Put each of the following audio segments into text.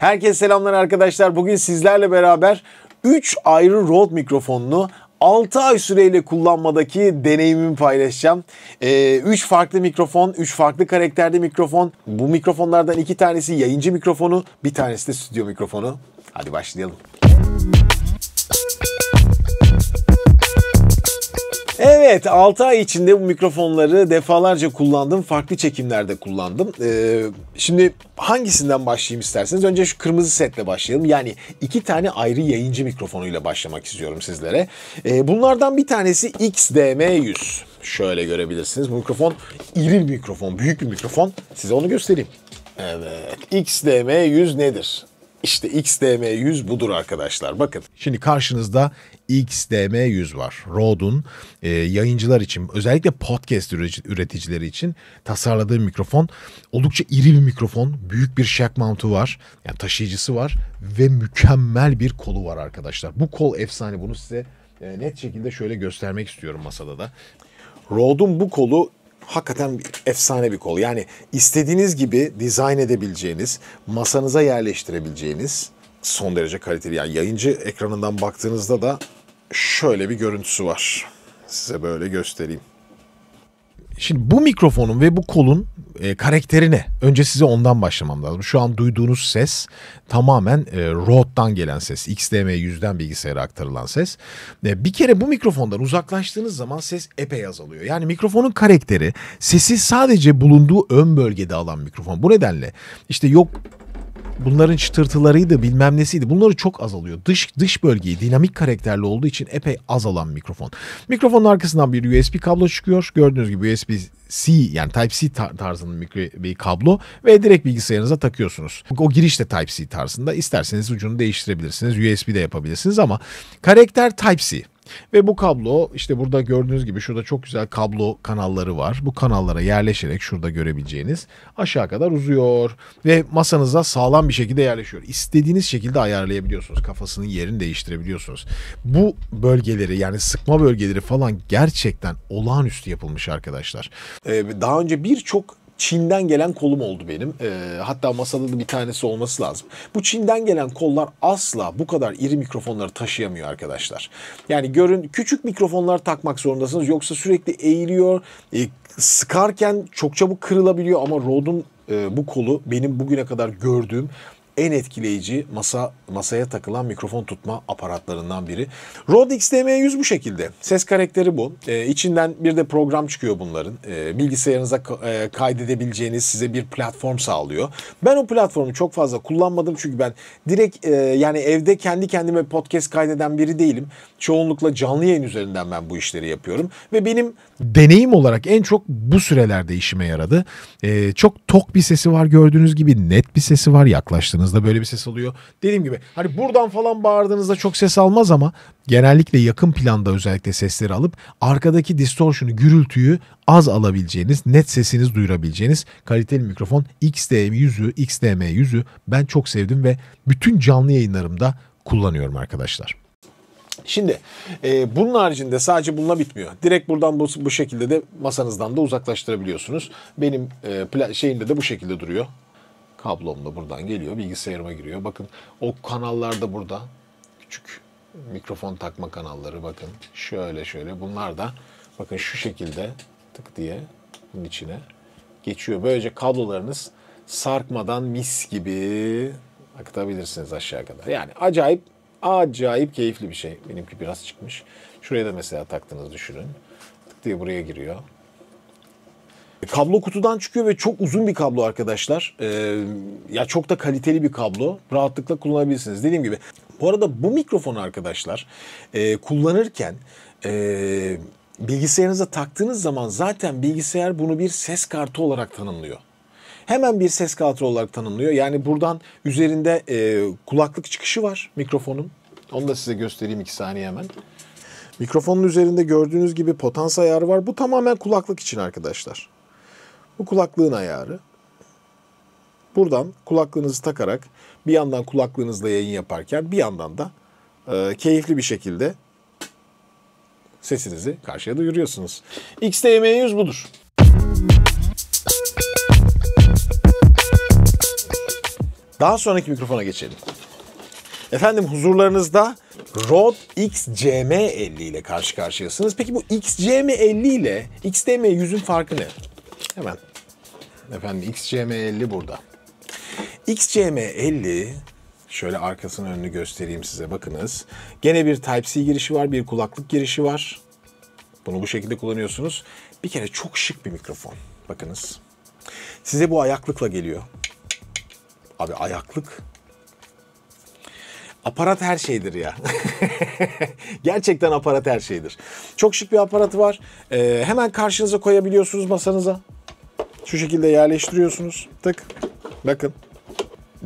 Herkese selamlar arkadaşlar. Bugün sizlerle beraber 3 ayrı Rode mikrofonunu 6 ay süreyle kullanmadaki deneyimimi paylaşacağım. 3 farklı mikrofon, 3 farklı karakterde mikrofon. Bu mikrofonlardan 2 tanesi yayıncı mikrofonu, bir tanesi de stüdyo mikrofonu. Hadi başlayalım. Evet, 6 ay içinde bu mikrofonları defalarca kullandım. Farklı çekimlerde kullandım. Şimdi hangisinden başlayayım isterseniz? Önce şu kırmızı setle başlayalım. Yani 2 tane ayrı yayıncı mikrofonuyla başlamak istiyorum sizlere. Bunlardan bir tanesi XDM100. Şöyle görebilirsiniz. Bu mikrofon iri bir mikrofon, büyük bir mikrofon. Size onu göstereyim. Evet, XDM100 nedir? İşte XDM100 budur arkadaşlar. Bakın. Şimdi karşınızda XDM100 var. Rode'un yayıncılar için, özellikle podcast üreticileri için tasarladığı mikrofon. Oldukça iri bir mikrofon. Büyük bir jack mount'u var. Yani taşıyıcısı var. Ve mükemmel bir kolu var arkadaşlar. Bu kol efsane. Bunu size net şekilde şöyle göstermek istiyorum masada da. Rode'un bu kolu hakikaten efsane bir kol. Yani istediğiniz gibi dizayn edebileceğiniz, masanıza yerleştirebileceğiniz son derece kaliteli. Yani yayıncı ekranından baktığınızda da şöyle bir görüntüsü var. Size böyle göstereyim. Şimdi bu mikrofonun ve bu kolun karakteri ne? Önce size ondan başlamam lazım. Şu an duyduğunuz ses tamamen Rode'dan gelen ses. XDM100'den bilgisayara aktarılan ses. Bir kere bu mikrofondan uzaklaştığınız zaman ses epey azalıyor. Yani mikrofonun karakteri sesi sadece bulunduğu ön bölgede alan mikrofon. Bu nedenle işte yok bunların çıtırtılarıydı bilmem nesiydi. Bunları çok azalıyor. Dış bölgeyi dinamik karakterli olduğu için epey azalan mikrofon. Mikrofonun arkasından bir USB kablo çıkıyor. Gördüğünüz gibi USB-C yani Type-C tarzının bir kablo ve direkt bilgisayarınıza takıyorsunuz. O giriş de Type-C tarzında. İsterseniz ucunu değiştirebilirsiniz. USB de yapabilirsiniz ama karakter Type-C. Ve bu kablo işte burada gördüğünüz gibi şurada çok güzel kablo kanalları var. Bu kanallara yerleşerek şurada görebileceğiniz aşağı kadar uzuyor. Ve masanıza sağlam bir şekilde yerleşiyor. İstediğiniz şekilde ayarlayabiliyorsunuz. Kafasının yerini değiştirebiliyorsunuz. Bu bölgeleri yani sıkma bölgeleri falan gerçekten olağanüstü yapılmış arkadaşlar. Daha önce birçok Çin'den gelen kolum oldu benim. Hatta masada da bir tanesi olması lazım. Bu Çin'den gelen kollar asla bu kadar iri mikrofonları taşıyamıyor arkadaşlar. Yani görün küçük mikrofonlar takmak zorundasınız. Yoksa sürekli eğiliyor. Sıkarken çok çabuk kırılabiliyor ama Rode'un bu kolu benim bugüne kadar gördüğüm en etkileyici masaya takılan mikrofon tutma aparatlarından biri. Rode XDM100 bu şekilde. Ses karakteri bu. İçinden bir de program çıkıyor bunların. Bilgisayarınıza kaydedebileceğiniz size bir platform sağlıyor. Ben o platformu çok fazla kullanmadım çünkü ben direkt yani evde kendi kendime podcast kaydeden biri değilim. Çoğunlukla canlı yayın üzerinden ben bu işleri yapıyorum. Ve benim deneyim olarak en çok bu sürelerde işime yaradı. Çok tok bir sesi var gördüğünüz gibi. Net bir sesi var. Yaklaştığınızda böyle bir ses oluyor. Dediğim gibi hani buradan falan bağırdığınızda çok ses almaz ama genellikle yakın planda özellikle sesleri alıp arkadaki distortion'u, gürültüyü az alabileceğiniz, net sesiniz duyurabileceğiniz kaliteli mikrofon XDM100'ü ben çok sevdim ve bütün canlı yayınlarımda kullanıyorum arkadaşlar. Şimdi bunun haricinde sadece bununla bitmiyor. Direkt buradan bu şekilde de masanızdan da uzaklaştırabiliyorsunuz. Benim şeyimde de bu şekilde duruyor. Kablom da buradan geliyor. Bilgisayarıma giriyor. Bakın o kanallar da burada. Küçük mikrofon takma kanalları bakın. Şöyle. Bunlar da bakın şu şekilde tık diye bunun içine geçiyor. Böylece kablolarınız sarkmadan mis gibi akıtabilirsiniz aşağı kadar. Yani acayip keyifli bir şey. Benimki biraz çıkmış. Şuraya da mesela taktığınızı düşünün. Tık diye buraya giriyor. Kablo kutudan çıkıyor ve çok uzun bir kablo arkadaşlar. Ya çok da kaliteli bir kablo. Rahatlıkla kullanabilirsiniz. Dediğim gibi. Bu arada bu mikrofonu arkadaşlar kullanırken bilgisayarınıza taktığınız zaman zaten bilgisayar bunu bir ses kartı olarak tanımlıyor. Hemen bir ses kartı olarak tanımlıyor. Yani buradan üzerinde kulaklık çıkışı var mikrofonun. Onu da size göstereyim 2 saniye hemen. Mikrofonun üzerinde gördüğünüz gibi potans ayarı var. Bu tamamen kulaklık için arkadaşlar. Bu kulaklığın ayarı. Buradan kulaklığınızı takarak bir yandan kulaklığınızla yayın yaparken bir yandan da keyifli bir şekilde sesinizi karşıya duyuruyorsunuz. XDM100 budur. Daha sonraki mikrofona geçelim. Efendim huzurlarınızda Rode XCM50 ile karşı karşıyasınız. Peki bu XCM50 ile XDM100'ün farkı ne? Hemen. Efendim XCM50 burada. XCM50, şöyle arkasının önünü göstereyim size, bakınız. Gene bir Type-C girişi var, bir kulaklık girişi var. Bunu bu şekilde kullanıyorsunuz. Bir kere çok şık bir mikrofon. Bakınız. Size bu ayaklıkla geliyor. Abi ayaklık. Aparat her şeydir ya. Gerçekten aparat her şeydir. Çok şık bir aparatı var. Hemen karşınıza koyabiliyorsunuz masanıza. Şu şekilde yerleştiriyorsunuz. Tık. Bakın.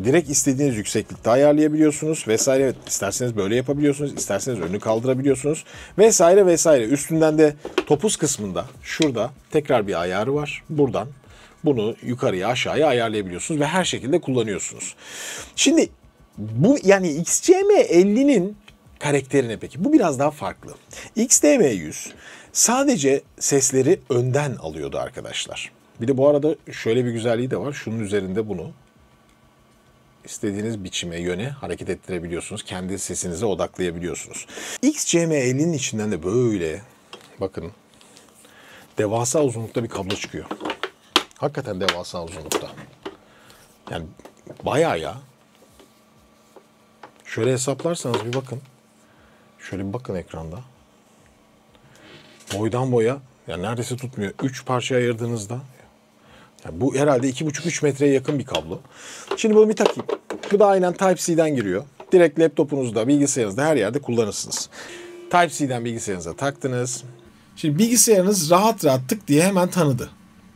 Direkt istediğiniz yükseklikte ayarlayabiliyorsunuz vesaire. Evet, isterseniz böyle yapabiliyorsunuz. İsterseniz önünü kaldırabiliyorsunuz. Vesaire vesaire. Üstünden de topuz kısmında şurada tekrar bir ayarı var. Buradan bunu yukarıya aşağıya ayarlayabiliyorsunuz ve her şekilde kullanıyorsunuz. Şimdi bu yani XCM50'nin karakterine peki. Bu biraz daha farklı. XDM100 sadece sesleri önden alıyordu arkadaşlar. Bir de bu arada şöyle bir güzelliği de var. Şunun üzerinde bunu istediğiniz biçime, yöne hareket ettirebiliyorsunuz. Kendi sesinize odaklayabiliyorsunuz. XCM50'nin içinden de böyle bakın devasa uzunlukta bir kablo çıkıyor. Hakikaten devasa uzunlukta. Yani bayağı ya. Şöyle hesaplarsanız bir bakın. Şöyle bir bakın ekranda. Boydan boya yani neredeyse tutmuyor. 3 parçaya ayırdığınızda yani bu herhalde 2,5-3 metreye yakın bir kablo. Şimdi bunu bir takayım. Bu da aynen Type-C'den giriyor. Direkt laptopunuzda, bilgisayarınızda her yerde kullanırsınız. Type-C'den bilgisayarınıza taktınız. Şimdi bilgisayarınız rahat rahat tık diye hemen tanıdı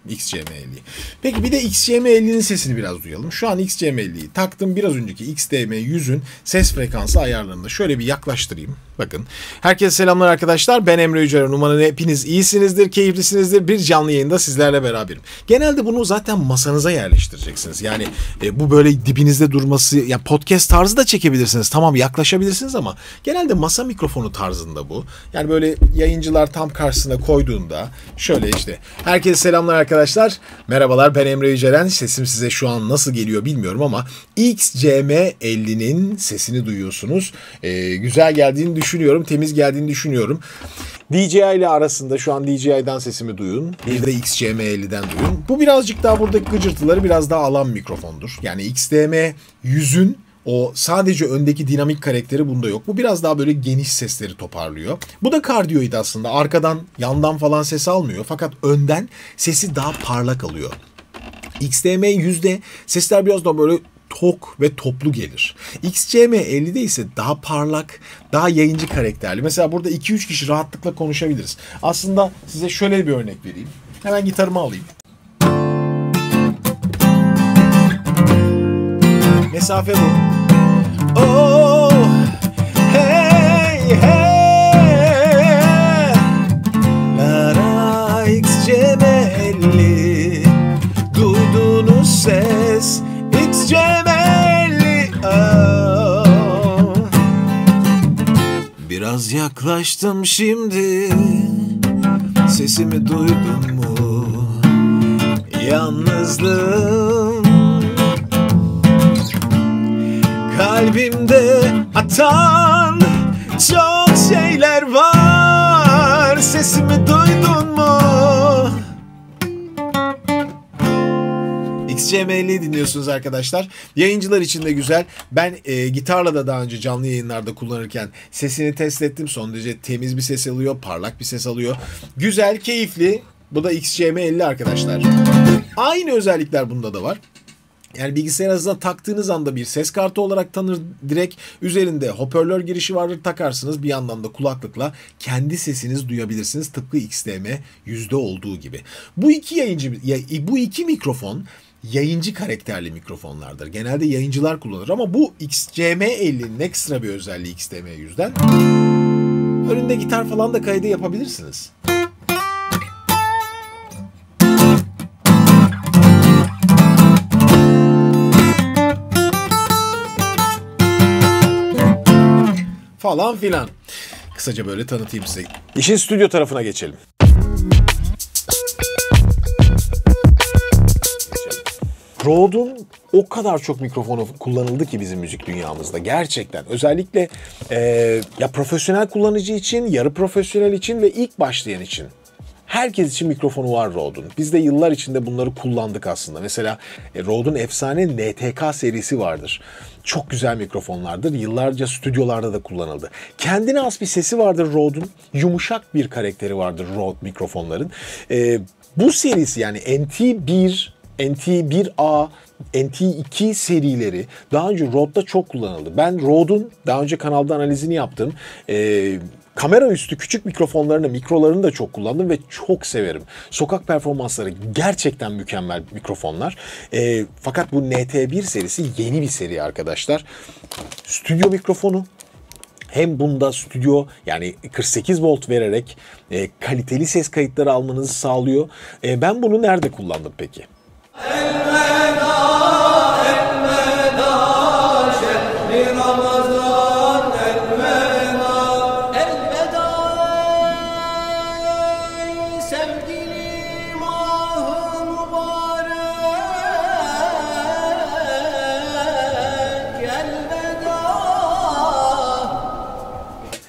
XCM50'yi. Peki bir de XCM50'nin sesini biraz duyalım. Şu an XCM50'yi taktım. Biraz önceki XDM100'ün ses frekansı ayarlarında. Şöyle bir yaklaştırayım. Bakın. Herkese selamlar arkadaşlar. Ben Emre Yücelen. Umarım hepiniz iyisinizdir, keyiflisinizdir. Bir canlı yayında sizlerle beraberim. Genelde bunu zaten masanıza yerleştireceksiniz. Yani bu böyle dibinizde durması, yani podcast tarzı da çekebilirsiniz. Tamam, yaklaşabilirsiniz ama genelde masa mikrofonu tarzında bu. Yani böyle yayıncılar tam karşısına koyduğunda şöyle işte. Herkese selamlar arkadaşlar. Merhabalar, ben Emre Yücelen. Sesim size şu an nasıl geliyor bilmiyorum ama XCM50'nin sesini duyuyorsunuz. Güzel geldiğini düşünüyorum. Temiz geldiğini düşünüyorum. DJI ile arasında şu an DJI'den sesimi duyun. Bir de XCM50'den duyun. Bu birazcık daha buradaki gıcırtıları biraz daha alan mikrofondur. Yani XDM100'ün o sadece öndeki dinamik karakteri bunda yok. Bu biraz daha böyle geniş sesleri toparlıyor. Bu da kardioid aslında. Arkadan, yandan falan ses almıyor. Fakat önden sesi daha parlak alıyor. XDM100'de sesler biraz daha böyle tok ve toplu gelir. XCM50'de ise daha parlak, daha yayıncı karakterli. Mesela burada 2-3 kişi rahatlıkla konuşabiliriz. Aslında size şöyle bir örnek vereyim. Hemen gitarımı alayım. Mesafe bu. Oh, hey, hey. Lara XCM50. Duyduğunuz ses XCM50. Oh. Biraz yaklaştım şimdi. Sesimi duydun mu? Yalnızlığım kalbimde atan çok şeyler var. Sesimi duydun mu? XCM50'yi dinliyorsunuz arkadaşlar. Yayıncılar için de güzel. Ben gitarla da daha önce canlı yayınlarda kullanırken sesini test ettim. Son derece temiz bir ses alıyor. Parlak bir ses alıyor. Güzel, keyifli. Bu da XCM50 arkadaşlar. Aynı özellikler bunda da var. Yani bilgisayarınıza taktığınız anda bir ses kartı olarak tanır direkt. Üzerinde hoparlör girişi vardır, takarsınız. Bir yandan da kulaklıkla kendi sesinizi duyabilirsiniz. Tıpkı XDM100'de olduğu gibi. Bu iki mikrofon yayıncı karakterli mikrofonlardır. Genelde yayıncılar kullanır ama bu XCM50'nin ekstra bir özelliği XDM100'den. Önünde gitar falan da kaydı yapabilirsiniz. Falan filan. Kısaca böyle tanıtayım size. İşin stüdyo tarafına geçelim. Rode'un o kadar çok mikrofonu kullanıldı ki bizim müzik dünyamızda gerçekten. Özellikle ya profesyonel kullanıcı için, yarı profesyonel için ve ilk başlayan için. Herkes için mikrofonu var Rode'un. Biz de yıllar içinde bunları kullandık aslında. Mesela Rode'un efsane NTK serisi vardır. Çok güzel mikrofonlardır. Yıllarca stüdyolarda da kullanıldı. Kendine has bir sesi vardır Rode'un. Yumuşak bir karakteri vardır Rode mikrofonların. Bu serisi yani NT1, NT1A, NT2 serileri daha önce Rode'da çok kullanıldı. Ben Rode'un daha önce kanalda analizini yaptım. Kamera üstü küçük mikrofonlarını, mikrolarını da çok kullandım ve çok severim. Sokak performansları gerçekten mükemmel mikrofonlar. Fakat bu NT1 serisi yeni bir seri arkadaşlar. Stüdyo mikrofonu. Hem bunda stüdyo yani 48 volt vererek kaliteli ses kayıtları almanızı sağlıyor. Ben bunu nerede kullandım peki?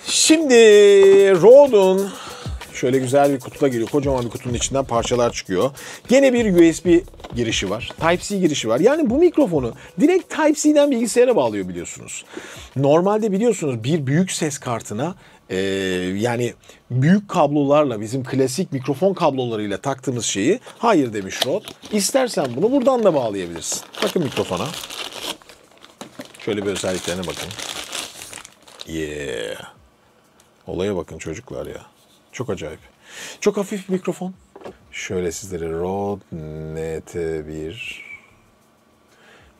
Şimdi Rode'un şöyle güzel bir kutuda geliyor. Kocaman bir kutunun içinden parçalar çıkıyor. Gene bir USB girişi var. Type-C girişi var. Yani bu mikrofonu direkt Type-C'den bilgisayara bağlıyor biliyorsunuz. Normalde biliyorsunuz bir büyük ses kartına yani büyük kablolarla bizim klasik mikrofon kablolarıyla taktığımız şeyi hayır demiş Rode. İstersen bunu buradan da bağlayabilirsin. Bakın mikrofona. Şöyle bir özelliklerine bakın. Yeah. Olaya bakın çocuklar ya. Çok acayip. Çok hafif bir mikrofon. Şöyle sizlere Rode NT1.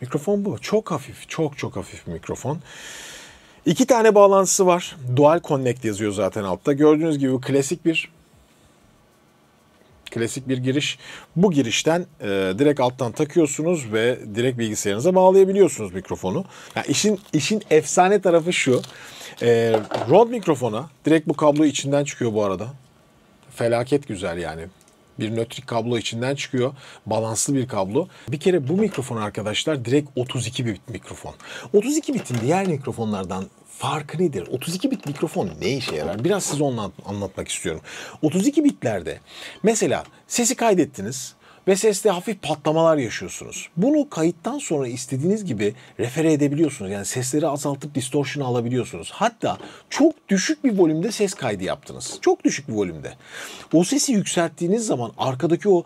Mikrofon bu. Çok hafif. Çok hafif bir mikrofon. 2 tane bağlantısı var. Dual Connect yazıyor zaten altta. Gördüğünüz gibi klasik bir giriş. Bu girişten direkt alttan takıyorsunuz ve direkt bilgisayarınıza bağlayabiliyorsunuz mikrofonu. Yani işin efsane tarafı şu. Rode mikrofona direkt bu kablo içinden çıkıyor bu arada. Felaket güzel yani. Bir nötrik kablo içinden çıkıyor. Balanslı bir kablo. Bir kere bu mikrofon arkadaşlar direkt 32 bit mikrofon. 32 bitin diğer mikrofonlardan farkı nedir? 32 bit mikrofon ne işe yarar? Biraz size onu anlatmak istiyorum. 32 bitlerde mesela sesi kaydettiniz ve seste hafif patlamalar yaşıyorsunuz. Bunu kayıttan sonra istediğiniz gibi refere edebiliyorsunuz. Yani sesleri azaltıp distortion alabiliyorsunuz. Hatta çok düşük bir volümde ses kaydı yaptınız. Çok düşük bir volümde. O sesi yükselttiğiniz zaman arkadaki o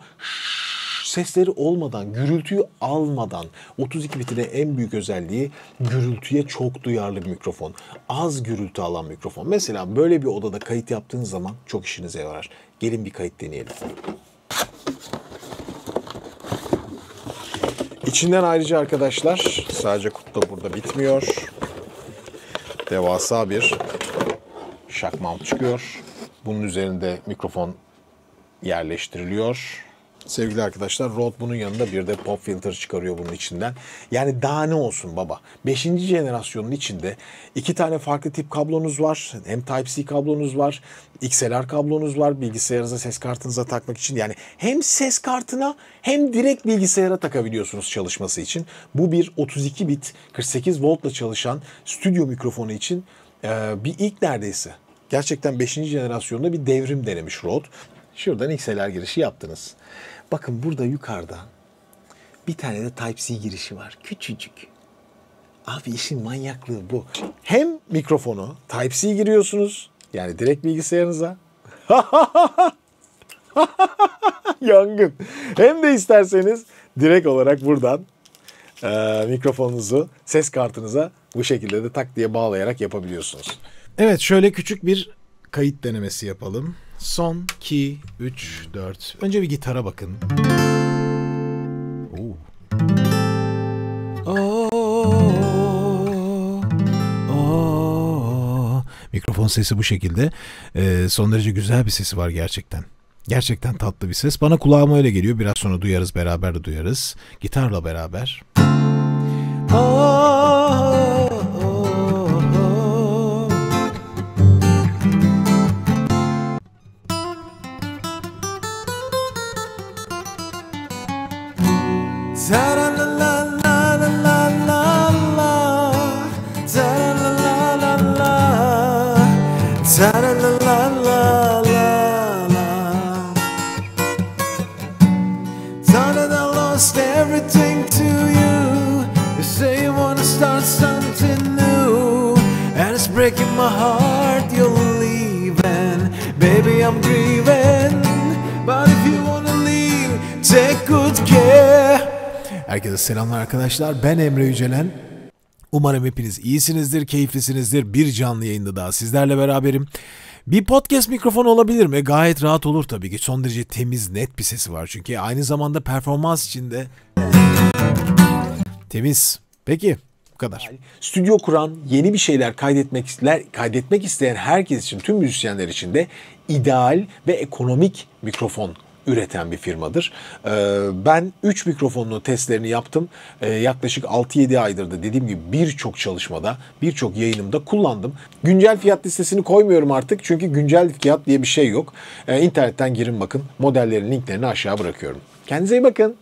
sesleri olmadan, gürültüyü almadan 32 bitin en büyük özelliği gürültüye çok duyarlı bir mikrofon. Az gürültü alan mikrofon. Mesela böyle bir odada kayıt yaptığınız zaman çok işinize yarar. Gelin bir kayıt deneyelim. İçinden ayrıca arkadaşlar sadece kutu da burada bitmiyor. Devasa bir shock mount çıkıyor. Bunun üzerinde mikrofon yerleştiriliyor. Sevgili arkadaşlar Rode bunun yanında bir de pop filter çıkarıyor bunun içinden. Yani daha ne olsun baba. 5. jenerasyonun içinde 2 tane farklı tip kablonuz var. Hem Type-C kablonuz var. XLR kablonuz var. Bilgisayarınıza, ses kartınıza takmak için. Yani hem ses kartına hem direkt bilgisayara takabiliyorsunuz çalışması için. Bu bir 32 bit 48 voltla çalışan stüdyo mikrofonu için bir ilk neredeyse. Gerçekten 5. jenerasyonda bir devrim denemiş Rode. Şuradan XLR girişi yaptınız. Bakın burada yukarıda bir tane de Type-C girişi var. Küçücük. Abi işin manyaklığı bu. Hem mikrofonu Type-C giriyorsunuz. Yani direkt bilgisayarınıza. Yangın. Hem de isterseniz direkt olarak buradan mikrofonunuzu ses kartınıza bu şekilde de tak diye bağlayarak yapabiliyorsunuz. Evet şöyle küçük bir kayıt denemesi yapalım. Son, 2, 3, 4. Önce bir gitara bakın. Mikrofon sesi bu şekilde. Son derece güzel bir sesi var gerçekten. Gerçekten tatlı bir ses. Bana kulağıma öyle geliyor. Biraz sonra duyarız, beraber de duyarız. Gitarla beraber. Ta-da-la-la-la-la. Thought that I lost everything to you. You say you wanna start something new, and it's breaking my heart you're leaving. Baby, I'm grieving, but if you wanna leave, take good care. Herkese selamlar arkadaşlar. Ben Emre Yücelen. Umarım hepiniz iyisinizdir, keyiflisinizdir. Bir canlı yayında daha sizlerle beraberim. Bir podcast mikrofonu olabilir mi? Gayet rahat olur tabii ki. Son derece temiz, net bir sesi var çünkü. Aynı zamanda performans içinde temiz. Peki, bu kadar. Stüdyo kuran, yeni bir şeyler kaydetmek isteyen herkes için, tüm müzisyenler için de ideal ve ekonomik mikrofon üreten bir firmadır. Ben 3 mikrofonun testlerini yaptım. Yaklaşık 6-7 aydır da dediğim gibi birçok çalışmada, birçok yayınımda kullandım. Güncel fiyat listesini koymuyorum artık çünkü güncel fiyat diye bir şey yok. İnternetten girin bakın. Modellerin linklerini aşağı bırakıyorum. Kendinize iyi bakın.